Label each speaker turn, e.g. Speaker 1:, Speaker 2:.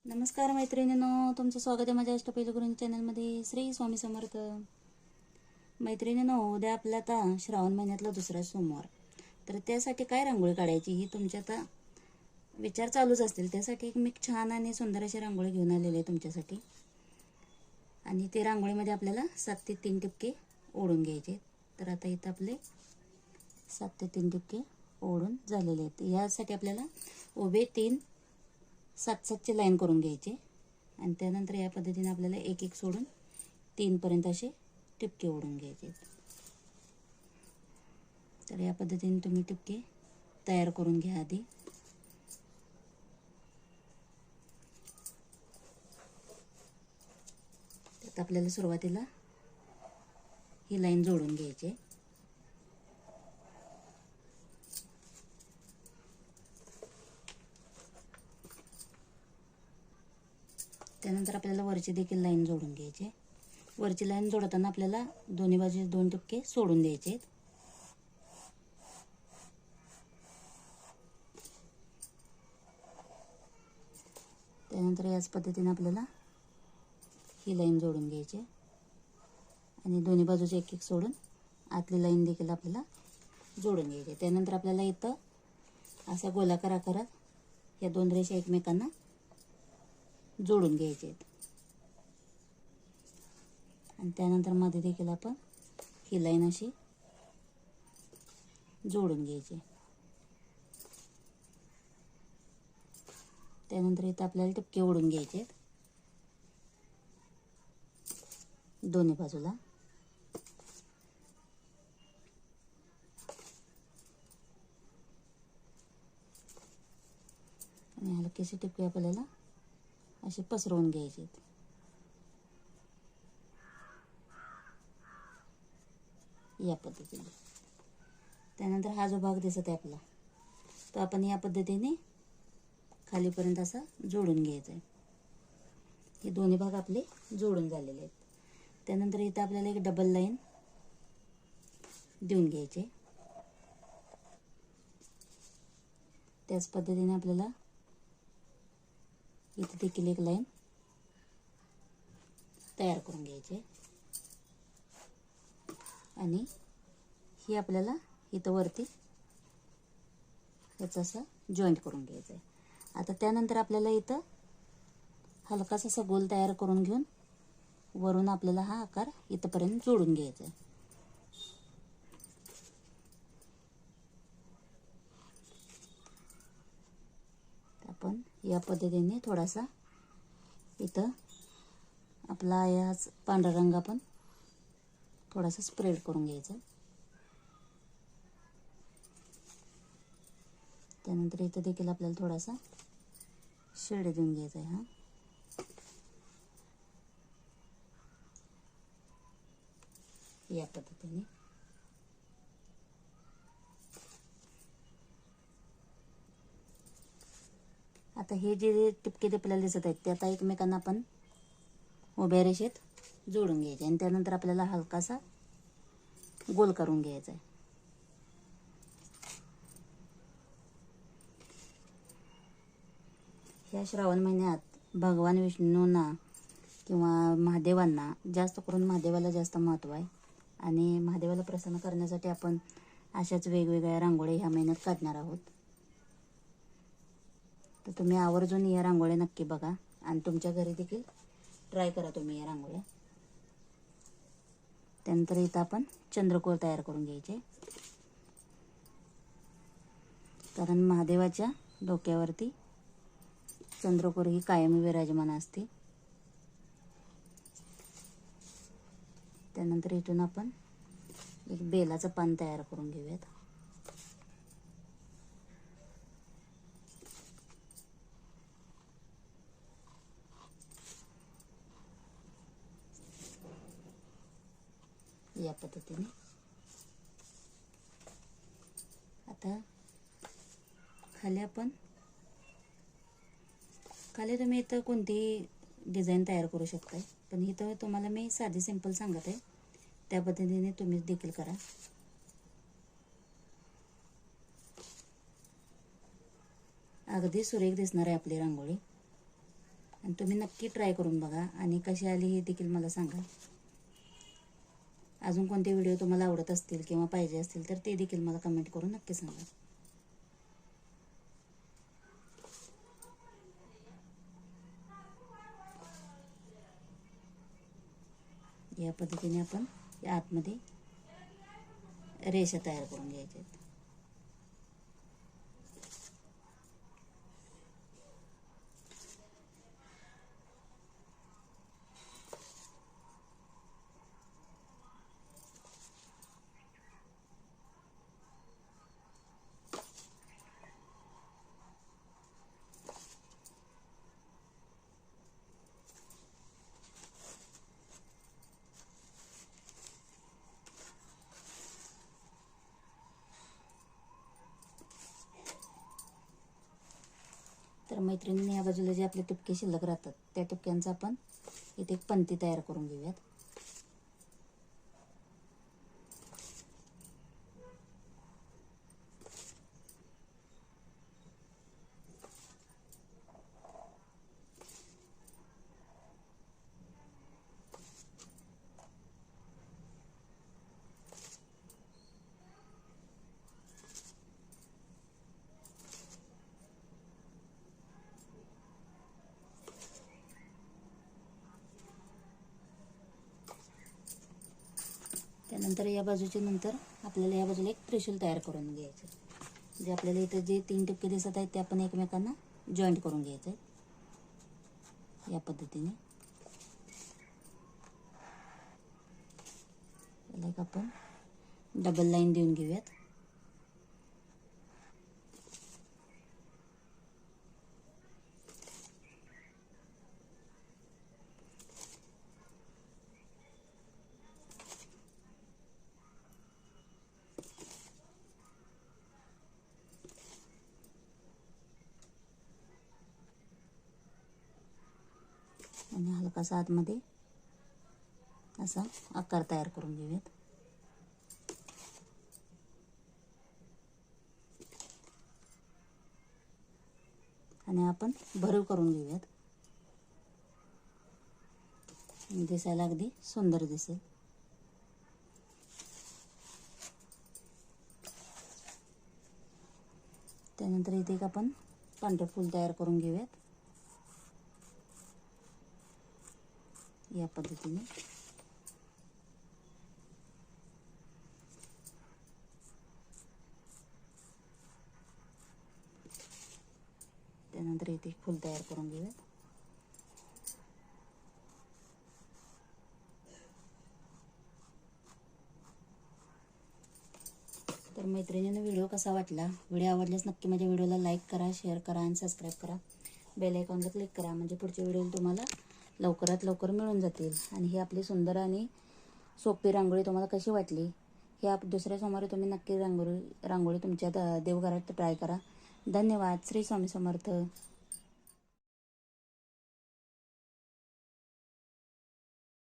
Speaker 1: नमस्कार मैत्रिणींनो, तुमचं स्वागत आहे माझ्या अष्टपैलू गुरुंजी चॅनलमध्ये. श्री स्वामी समर्थ. मैत्रिणींनो, उद्या आपला आता श्रावण महिन्यातला दुसरा सोमवार, तर त्यासाठी काय रांगोळी काढायची ही तुमच्या आता विचार चालूच असतील. त्यासाठी एक मी छान आणि सुंदर अशी रांगोळी घेऊन आलेली आहे तुमच्यासाठी. आणि ते रांगोळीमध्ये आपल्याला 7 ते 3 टिपके ओढून घ्यायचे. तर आता इथं आपले 7 ते 3 टिपके ओढून झालेले आहेत. यासाठी आपल्याला उभे 3 7-7चे लाईन करून घ्यायचे आणि त्यानंतर या पद्धतीने आपल्याला एक एक सोडून 3 पर्यंत असे टिपके ओढून घ्यायचे. तर या पद्धतीने तुम्ही टिपके तयार करून घ्या आधी. त्यात आपल्याला सुरुवातीला ही लाईन जोडून घ्यायची. त्यानंतर आपल्याला वरची देखील लाईन जोडून घ्यायची. वरची लाईन जोडताना आपल्याला दोन्ही बाजूस 2 टिपके सोडून द्यायचे. त्यानंतर याच पद्धतीने आपल्याला ही लाईन जोडून घ्यायची आणि दोन्ही बाजूचे एक एक सोडून आतली लाईन देखील आपल्याला जोडून घ्यायची. त्यानंतर आपल्याला इथं असा गोलाकार आकारात या 2 रेषा एकमेकांना जोडून घ्यायचे आहेत. आणि त्यानंतर मध्ये देखील आपण ही लाईन अशी जोडून घ्यायची. त्यानंतर इथं आपल्याला टिपके ओढून घ्यायचे आहेत दोन्ही बाजूला. आणि हलकेसे टिपके आपल्याला असे पसरवून घ्यायचे आहेत. या पद्धतीने. त्यानंतर हा जो भाग दिसत आहे आपला, तो आपण या पद्धतीने खालीपर्यंत असा जोडून घ्यायचा आहे. हे दोन्ही भाग आपले जोडून झालेले आहेत. त्यानंतर इथं आपल्याला एक डबल लाईन देऊन घ्यायची. त्याच पद्धतीने आपल्याला इथे देखील एक लाईन तयार करून घ्यायची आणि ही आपल्याला इथं वरती याचा असा जॉईंट करून घ्यायचा आहे. आता त्यानंतर आपल्याला इथं हलकासा असा गोल तयार करून घेऊन वरून आपल्याला हा आकार इथपर्यंत जोडून घ्यायचा आहे. आपण या पद्धतीने थोडासा इथं आपला याच पांढरा रंग आपण थोडासा स्प्रेड करून घ्यायचा. त्यानंतर इथं देखील आपल्याला थोडासा शेड देऊन घ्यायचा आहे. या पद्धतीने. आता हे जे टिपके आपल्याला दिसत आहेत ते आता एकमेकांना आपण उभ्या रेषेत जोडून घ्यायचे आणि त्यानंतर आपल्याला हलकासा गोल करून घ्यायचा आहे. ह्या श्रावण महिन्यात भगवान विष्णूंना किंवा महादेवांना, जास्त करून महादेवाला जास्त महत्त्व आहे आणि महादेवाला प्रसन्न करण्यासाठी आपण अशाच वेगवेगळ्या रांगोळ्या ह्या महिन्यात काढणार आहोत. तर तुम्ही आवर्जून या रांगोळ्या नक्की बघा आणि तुमच्या घरी देखील ट्राय करा तुम्ही या रांगोळ्या. त्यानंतर इथं आपण चंद्रकोर तयार करून घ्यायचे, कारण महादेवाच्या डोक्यावरती चंद्रकोर ही कायमी विराजमान असते. त्यानंतर इथून आपण एक बेलाचं पान तयार करून घेऊयात. या पद्धतीने. आता खाली तुम्ही इथं कोणतीही डिझाईन तयार करू शकताय, पण इथं तुम्हाला मी साधी सिंपल सांगत आहे, त्या पद्धतीने तुम्ही देखील करा. अगदी सुरेख दिसणार आहे आपली रांगोळी. आणि तुम्ही नक्की ट्राय करून बघा आणि कशी आली हे देखील मला सांगा. अजून कोणते व्हिडिओ तुम्हाला आवडत असतील किंवा पाहिजे असतील तर ते देखील मला कमेंट करून नक्की सांगा. या पद्धतीने आपण या आतमध्ये रेषा तयार करून घ्यायच्या आहेत. तर मैत्रिणींनी या बाजूला जे आपले तुपके शिल्लक राहतात त्या तुपक्यांचा आपण इथे एक पंती तयार करून घेऊयात. त्यानंतर या बाजूचे नंतर आपल्याला या बाजूला एक त्रिशूल तयार करून घ्यायचं. जे आपल्याला इथं जे 3 तुपके दिसत आहेत ते आपण एकमेकांना जॉईंट करून घ्यायचं या पद्धतीने. याला एक आपण डबल लाईन देऊन घेऊयात. आणि हलकासा आतमध्ये असा आकार तयार करून घेऊयात. आणि आपण भरीव करून घेऊयात. दिसायला अगदी सुंदर दिसेल. त्यानंतर इथे एक आपण पांढरं फूल तयार करून घेऊयात या पद्धतीने. त्यानंतर इथे फूल तयार करून घेऊयात. तर मैत्रिणींनो, व्हिडिओ कसा वाटला? व्हिडिओ आवडल्यास नक्की माझ्या व्हिडिओला लाईक करा, शेअर करा आणि सबस्क्राईब करा. बेल आयकॉनला क्लिक करा म्हणजे पुढचे व्हिडिओ तुम्हाला लवकरात लवकर मिळून जातील. आणि ही आपली सुंदर आणि सोपी रांगोळी तुम्हाला कशी वाटली हे दुसऱ्या सोमवारी तुम्ही नक्की रांगोळी तुमच्या देवघरात ट्राय करा. धन्यवाद. श्री स्वामी समर्थ.